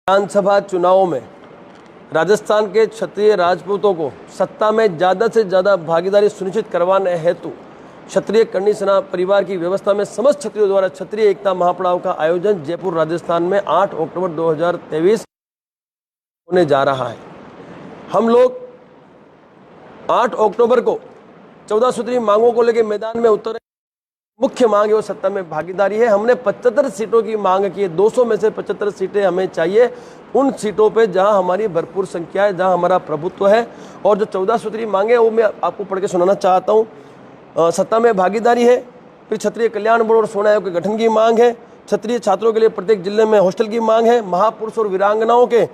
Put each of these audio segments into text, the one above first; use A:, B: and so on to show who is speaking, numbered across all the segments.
A: विधानसभा चुनावों में राजस्थान के क्षत्रिय राजपूतों को सत्ता में ज़्यादा से ज़्यादा भागीदारी सुनिश्चित करवाने हेतु क्षत्रिय करणी सेना परिवार की व्यवस्था में समस्त क्षत्रियों द्वारा क्षत्रिय एकता महापड़ाव का आयोजन जयपुर राजस्थान में 8 अक्टूबर 2023 होने जा रहा है। हम लोग 8 अक्टूबर को 14 सूत्री मांगों को लेकर मैदान में उतरे। मुख्य मांग है वो सत्ता में भागीदारी है। हमने 75 सीटों की मांग की है। 200 में से 75 सीटें हमें चाहिए उन सीटों पे जहां हमारी भरपूर संख्या है, जहां हमारा प्रभुत्व है। और जो 14 सूत्री मांगे वो मैं आपको पढ़ के सुनाना चाहता हूं। सत्ता में भागीदारी है, फिर क्षत्रिय कल्याण बोर्ड और सोना आयोग के गठन की मांग है, क्षत्रिय छात्रों के लिए प्रत्येक जिले में हॉस्टल की मांग है, महापुरुष और वीरांगनाओं के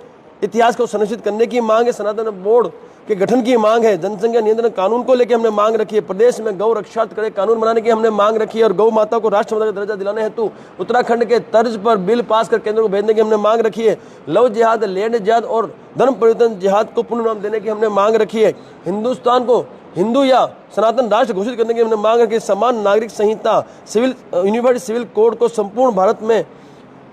A: इतिहास को संरक्षित करने की मांग है, सनातन बोर्ड के गठन की मांग है, जनसंख्या नियंत्रण कानून को लेकर हमने मांग रखी है, प्रदेश में गौ रक्षा करे कानून बनाने की हमने मांग रखी है और गौ माता को राष्ट्रमाता का दर्जा दिलाने हेतु उत्तराखंड के तर्ज पर बिल पास कर केंद्र को भेजने की हमने मांग रखी है। लव जिहाद, लैंड जिहाद और धर्म परिवर्तन जिहाद को पुनः नाम देने की हमने मांग रखी है। हिंदुस्तान को हिंदू या सनातन राष्ट्र घोषित करने की हमने मांग रखी है। समान नागरिक संहिता, सिविल यूनिवर्सिटी सिविल कोड को संपूर्ण भारत में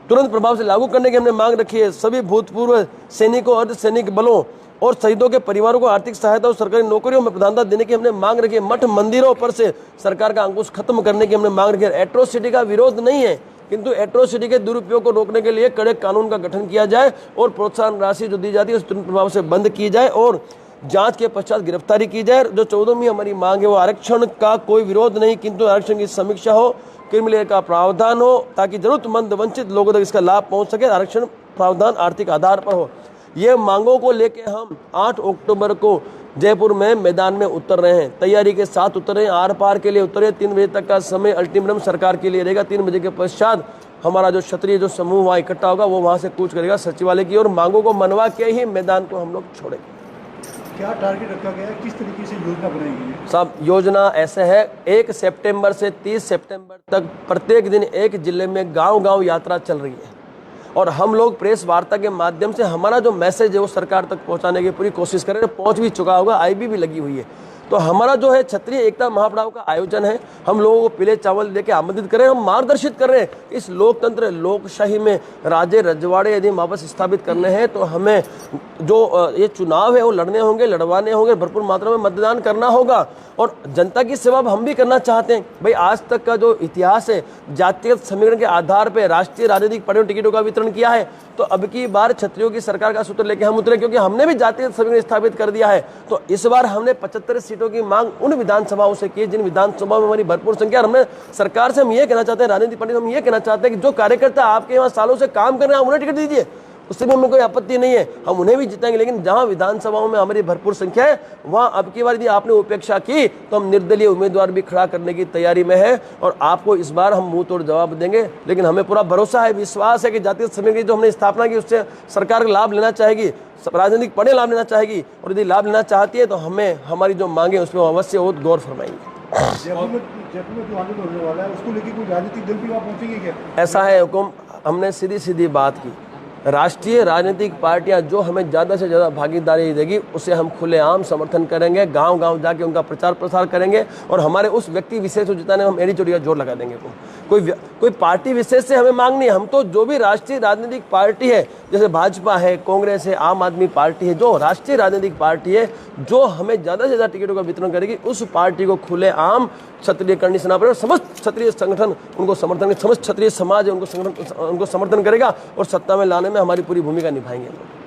A: तुरंत प्रभाव से लागू करने की हमने मांग रखी है। सभी भूतपूर्व सैनिकों, अर्धसैनिक बलों और शहीदों के परिवारों को आर्थिक सहायता और सरकारी नौकरियों में प्रधानता देने की हमने मांग रखी है। मठ मंदिरों पर से सरकार का अंकुश खत्म करने की हमने मांग रखी है। एट्रोसिटी का विरोध नहीं है, किंतु एट्रोसिटी के दुरुपयोग को रोकने के लिए कड़े कानून का गठन किया जाए और प्रोत्साहन राशि जो दी जाती है उस तुरंत प्रभाव से बंद की जाए और जांच के पश्चात गिरफ्तारी की जाए। जो 14वीं हमारी मांग है वो आरक्षण का कोई विरोध नहीं, किंतु आरक्षण की समीक्षा हो, क्रिमिनल का प्रावधान हो ताकि जरूरतमंद वंचित लोगों तक इसका लाभ पहुंच सके। आरक्षण प्रावधान आर्थिक आधार पर हो। ये मांगों को लेकर हम 8 अक्टूबर को जयपुर में मैदान में उतर रहे हैं। तैयारी के साथ उतर रहे हैं, आर पार के लिए उतरे। 3 बजे तक का समय अल्टीमेटम सरकार के लिए रहेगा। 3 बजे के पश्चात हमारा जो क्षत्रिय जो समूह वहाँ इकट्ठा होगा वो वहाँ से कूच करेगा सचिवालय की और मांगों को मनवा के ही मैदान को हम लोग छोड़ेंगे।
B: क्या टारगेट रखा गया है, किस तरीके से योजना बनाई गई है?
A: साहब योजना ऐसे है, 1 सितंबर से 30 सितंबर तक प्रत्येक दिन एक जिले में गांव-गांव यात्रा चल रही है और हम लोग प्रेस वार्ता के माध्यम से हमारा जो मैसेज है वो सरकार तक पहुंचाने की पूरी कोशिश करें। पहुंच भी चुका होगा, आईबी भी लगी हुई है। तो हमारा जो है क्षत्रिय एकता महापड़ाव का आयोजन है। हम लोगों को पीले चावल लेके आमंत्रित करें, हम मार्गदर्शित कर रहे हैं। इस लोकतंत्र लोकशाही में राजे रजवाड़े यदि वापस स्थापित करने हैं तो हमें जो ये चुनाव है वो लड़ने होंगे, लड़वाने होंगे, भरपूर मात्रा में मतदान करना होगा और जनता की सेवा हम भी करना चाहते हैं। भाई आज तक का जो इतिहास है जातिगत समीकरण के आधार पर राष्ट्रीय राजनीतिक पार्टियों टिकटों का वितरण किया है, तो अब की बार क्षत्रियों की सरकार का सूत्र लेके हम उतरे क्योंकि हमने भी जातिगत समीकरण स्थापित कर दिया है। तो इस बार हमने 75 सीटों की मांग उन विधानसभाओं से की जिन विधानसभाओं में हमारी भरपूर संख्या। हमें सरकार से हम ये कहना चाहते हैं, राजनीतिक पार्टी हम ये कहना चाहते हैं कि जो कार्यकर्ता आपके यहाँ सालों से काम कर रहे हैं उन्हें टिकट दीजिए, उससे भी हमें कोई आपत्ति नहीं है, हम उन्हें भी जिताएंगे। लेकिन जहां विधानसभाओं में हमारी भरपूर संख्या है वहां अब की बार यदि आपने उपेक्षा की तो हम निर्दलीय उम्मीदवार भी खड़ा करने की तैयारी में है और आपको इस बार हम मुंह तोड़ जवाब देंगे। लेकिन हमें पूरा भरोसा है, विश्वास है कि जातिगत समीकरण की जो हमने स्थापना की उससे सरकार लाभ लेना चाहेगी, राजनीतिक पार्टियां लाभ लेना चाहेगी और यदि लाभ लेना चाहती है तो हमें हमारी जो मांगे उसमें अवश्य और गौर फरमाएंगे।
B: जयपुर में जो आंदोलन होने वाला है उसको लेकर कोई राजनीतिक दल भी वहाँ पहुँचेंगे क्या?
A: ऐसा है हुकुम, हमने सीधी बात की। राष्ट्रीय राजनीतिक पार्टियां जो हमें ज़्यादा से ज़्यादा भागीदारी देगी उसे हम खुलेआम समर्थन करेंगे, गांव-गांव जाके उनका प्रचार प्रसार करेंगे और हमारे उस व्यक्ति विशेष को जिताने में हम एड़ी चोटी का जोर लगा देंगे। कोई पार्टी विशेष से हमें मांग नहीं है। हम तो जो भी राष्ट्रीय राजनीतिक पार्टी है, जैसे भाजपा है, कांग्रेस है, आम आदमी पार्टी है, जो राष्ट्रीय राजनीतिक पार्टी है जो हमें ज़्यादा से ज़्यादा टिकटों का वितरण करेगी उस पार्टी को खुलेआम क्षत्रिय करणी सेना पर समस्त क्षत्रिय संगठन उनको समर्थन करेंगे, समस्त क्षत्रिय समाज है उनको समर्थन करेगा और सत्ता में लाने में हमारी पूरी भूमिका निभाएंगे।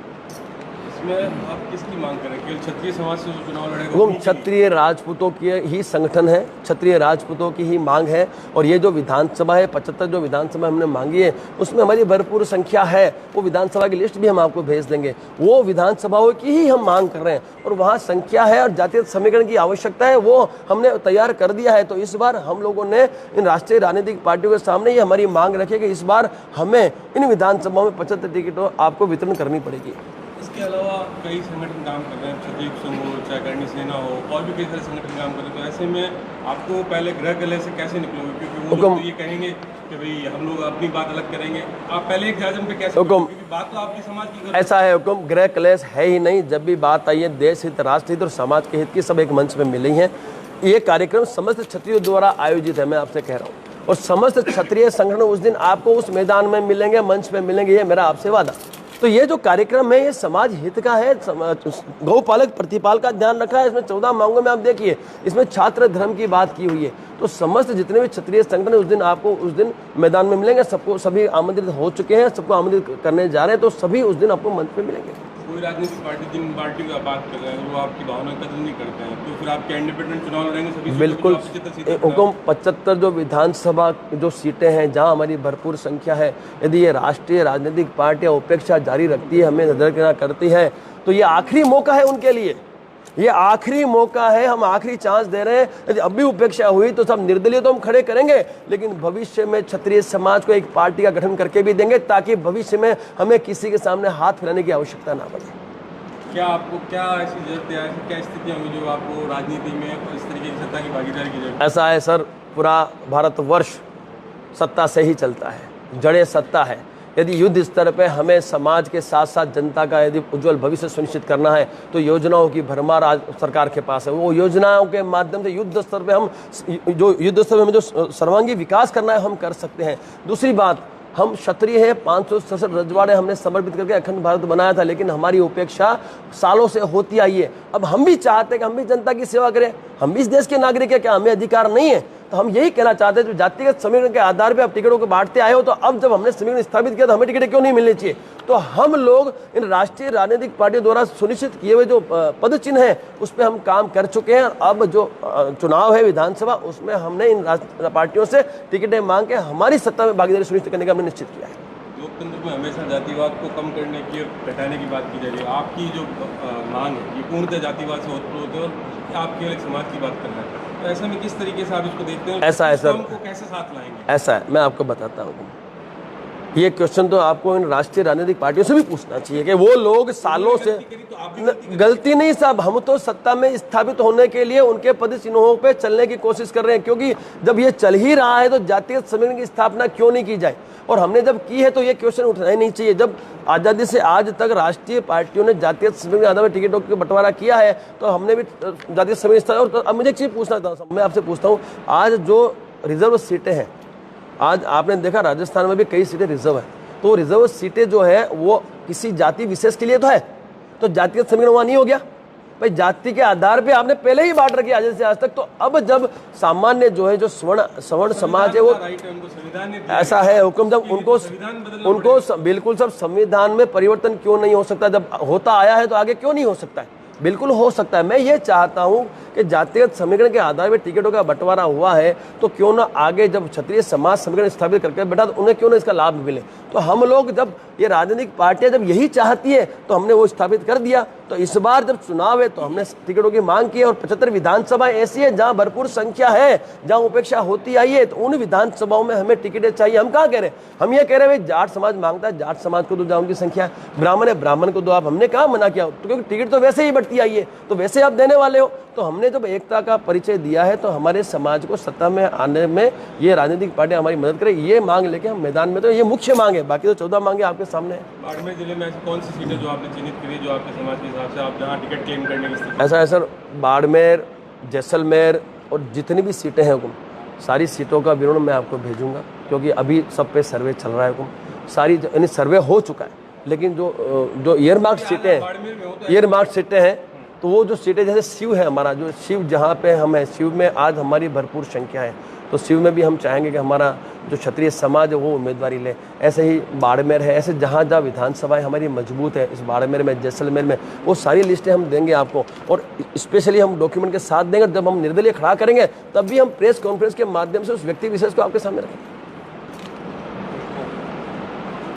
C: इसमें आप किसकी मांग करें? केवल क्षत्रिय समाज से जो चुनाव लड़ेगा
A: वो क्षत्रिय राजपूतों की ही संगठन है, क्षत्रिय राजपूतों की ही मांग है और ये जो विधानसभा है 75 जो विधानसभा हमने मांगी है उसमें हमारी भरपूर संख्या है। वो विधानसभा की लिस्ट भी हम आपको भेज देंगे। वो विधानसभाओं की ही हम मांग कर रहे हैं और वहाँ संख्या है और जातिगत समीकरण की आवश्यकता है वो हमने तैयार कर दिया है। तो इस बार हम लोगों ने इन राष्ट्रीय राजनीतिक पार्टियों के सामने ये हमारी मांग रखी कि इस बार हमें इन विधानसभाओं में 75 टिकटों आपको वितरण करनी पड़ेगी।
C: इसके अलावा कई संगठन काम कर रहे हैं, क्षत्रिय समूह, चाहे करणी सेना हो और भी कई सारे संगठन काम कर रहे हैं। तो ऐसे में आपको पहले गृह कलह से कैसे निकलोगे? क्योंकि वो लोग तो ये कहेंगे कि भाई हम लोग अपनी बात अलग करेंगे, आप पहले एक जाजम पे कैसे? क्योंकि बात तो आपकी समाज की
A: ऐसा है हुकुम, गृह कलेश है ही नहीं। जब भी बात आई है देश हित, राष्ट्र हित और समाज के हित की सब एक मंच पे मिली हैं। ये कार्यक्रम समस्त क्षत्रियों द्वारा आयोजित है, मैं आपसे कह रहा हूँ, और समस्त क्षत्रिय संगठन उस दिन आपको उस मैदान में मिलेंगे, मंच पे मिलेंगे, ये मेरा आपसे वादा। तो ये जो कार्यक्रम है ये समाज हित का है, गौपालक प्रतिपाल का ध्यान रखा है। इसमें 14 मांगों में आप देखिए, इसमें छात्र धर्म की बात की हुई है। तो समस्त जितने भी क्षत्रिय संगठन उस दिन आपको उस दिन मैदान में मिलेंगे, सबको सभी आमंत्रित हो चुके हैं, सबको आमंत्रित करने जा रहे हैं, तो सभी उस दिन आपको मंच पे मिलेंगे।
C: कोई राजनीतिक पार्टी जिन पार्टी की बात कर रहे हैं वो आपकी भावना का कदर नहीं करते हैं, तो फिर आपके इंडिपेंडेंट चुनाव लड़ेंगे सभी
A: बिल्कुल। हुकुम 75 जो विधानसभा जो सीटें हैं जहां हमारी भरपूर संख्या है, यदि ये राष्ट्रीय राजनीतिक पार्टियां उपेक्षा जारी रखती है, हमें नजरकिनार करती है, तो ये आखिरी मौका है उनके लिए, ये आखिरी मौका है, हम आखिरी चांस दे रहे हैं। यदि अब भी उपेक्षा हुई तो सब निर्दलीय तो हम खड़े करेंगे, लेकिन भविष्य में क्षत्रिय समाज को एक पार्टी का गठन करके भी देंगे, ताकि भविष्य में हमें किसी के सामने हाथ फैलाने की आवश्यकता ना पड़े।
C: क्या आपको क्या ऐसी जरूरत है, ऐसी क्या स्थितियाँ हुई जो आपको राजनीति में इस तरीके की सत्ता की भागीदारी की जरूरत?
A: ऐसा है सर, पूरा भारतवर्ष सत्ता से ही चलता है, जड़ें सत्ता है। यदि युद्ध स्तर पे हमें समाज के साथ साथ जनता का यदि उज्जवल भविष्य सुनिश्चित करना है, तो योजनाओं की भरमार आज सरकार के पास है। वो योजनाओं के माध्यम से युद्ध स्तर पे हम युद्ध स्तर पे हमें जो सर्वांगीण विकास करना है हम कर सकते हैं। दूसरी बात, हम क्षत्रिय हैं, 567 रजवाड़े हमने समर्पित करके अखंड भारत बनाया था, लेकिन हमारी उपेक्षा सालों से होती आई है। अब हम भी चाहते हैं कि हम भी जनता की सेवा करें, हम भी इस देश के नागरिक हैं, क्या हमें अधिकार नहीं है? तो हम यही कहना चाहते हैं, जो जातिगत समीकरण के आधार पे आप टिकटों को बांटते आए हो, तो अब जब हमने समीकरण स्थापित किया तो हमें टिकटें क्यों नहीं मिलनी चाहिए? तो हम लोग इन राष्ट्रीय राजनीतिक पार्टियों द्वारा सुनिश्चित किए हुए जो पद चिन्ह है उस पर हम काम कर चुके हैं। अब जो चुनाव है विधानसभा, उसमें हमने इन पार्टियों से टिकटें मांग के हमारी सत्ता में भागीदारी सुनिश्चित करने का हमने निश्चित किया है।
C: लोकतंत्र में हमेशा जातिवाद को कम करने की और घटाने की बात की जा रही है, आपकी जो मांग है ये पूर्णतः जातिवाद से ओतप्रोत है और आप केवल एक समाज की बात कर रहे हैं, तो ऐसे में किस तरीके से आप इसको देखते हैं?
A: ऐसा है सर,
C: को कैसे साथ लाएंगे?
A: ऐसा है, मैं आपको बताता हूँ। ये क्वेश्चन तो आपको इन राष्ट्रीय राजनीतिक पार्टियों से भी पूछना चाहिए कि वो लोग सालों से गलती नहीं साहब, हम तो सत्ता में स्थापित होने के लिए उनके पद चिन्हों पे चलने की कोशिश कर रहे हैं, क्योंकि जब ये चल ही रहा है तो जातिगत समीकरण की स्थापना क्यों नहीं की जाए? और हमने जब की है तो ये क्वेश्चन उठना ही नहीं चाहिए। जब आज़ादी से आज तक राष्ट्रीय पार्टियों ने जातिगत समीकरण के आधार पर टिकटों का बंटवारा किया है, तो हमने भी जातिगत समीकरण। और अब मुझे एक चीज़ पूछना था, मैं आपसे पूछता हूँ, आज जो रिजर्व सीटें हैं, आज आपने देखा राजस्थान में भी कई सीटें रिजर्व है, तो रिजर्व सीटें जो है वो किसी जाति विशेष के लिए तो है, तो जातिगत समीकरण वहाँ नहीं हो गया भाई? जाति के आधार पे आपने पहले ही बांट रखी आजादी से आज तक, तो अब जब सामान्य जो है जो सवर्ण समाज है वो ऐसा है हुक्म, जब उनको बिल्कुल सब संविधान में परिवर्तन क्यों नहीं हो सकता? जब होता आया है तो आगे क्यों नहीं हो सकता है? बिल्कुल हो सकता है। मैं ये चाहता हूं कि जातिगत समीकरण के आधार पर टिकटों का बंटवारा हुआ है, तो क्यों ना आगे जब क्षत्रिय समाज समीकरण स्थापित करके बैठा तो उन्हें क्यों ना इसका लाभ मिले? तो हम लोग जब ये राजनीतिक पार्टियां जब यही चाहती है तो हमने वो स्थापित कर दिया। तो इस बार जब चुनाव है तो हमने टिकटों की मांग की है, और 75 विधानसभा ऐसी है जहां भरपूर संख्या है, जहां उपेक्षा होती आई है, तो उन विधानसभाओं में हमें टिकटें चाहिए। हम कहाँ कह रहे हैं, हम ये कह रहे हैं भाई जाट समाज मांगता है, जाट समाज को दो, जहां उनकी संख्या ब्राह्मण है ब्राह्मण को दो। आप हमने कहा मना किया, तो क्योंकि टिकट तो वैसे ही बढ़ती आई है, तो वैसे आप देने वाले हो। तो हमने जब एकता का परिचय दिया है तो हमारे समाज को सत्ता में आने में ये राजनीतिक पार्टियां हमारी मदद करें, ये मांग लेके हम मैदान में, तो ये मुख्य मांग है। बाकी तो 14 मांगे आपके सामने है।
C: बाड़मेर जिले में ऐसी कौन सी सीटें जो आपने चिन्हित करी जो आपके समाज के हिसाब से आप जहां टिकट क्लेम करने की स्थिति?
A: ऐसा है सर, बाड़मेर, जैसलमेर और जितनी भी सीटें हैं हुकुम, सारी सीटों का विवरण मैं आपको भेजूंगा, क्योंकि अभी सब पे सर्वे चल रहा है हुकुम। सारी यानी सर्वे हो चुका है, लेकिन जो ईयरमार्क सीटें हैं, ईयरमार्क सीटें हैं, तो वो जो सीटें जैसे शिव है हमारा, जो शिव जहाँ पे हम है, शिव में आज हमारी भरपूर संख्या है, तो शिव में भी हम चाहेंगे कि हमारा जो क्षत्रिय समाज है वो उम्मीदवारी ले। ऐसे ही बाड़मेर है, ऐसे जहाँ जहाँ विधानसभाएं हमारी मजबूत है, इस बाड़मेर में, जैसलमेर में, वो सारी लिस्टें हम देंगे आपको, और स्पेशली हम डॉक्यूमेंट के साथ देंगे। जब हम निर्दलीय खड़ा करेंगे तब भी हम प्रेस कॉन्फ्रेंस के माध्यम से उस व्यक्ति विशेष को आपके सामने रखेंगे।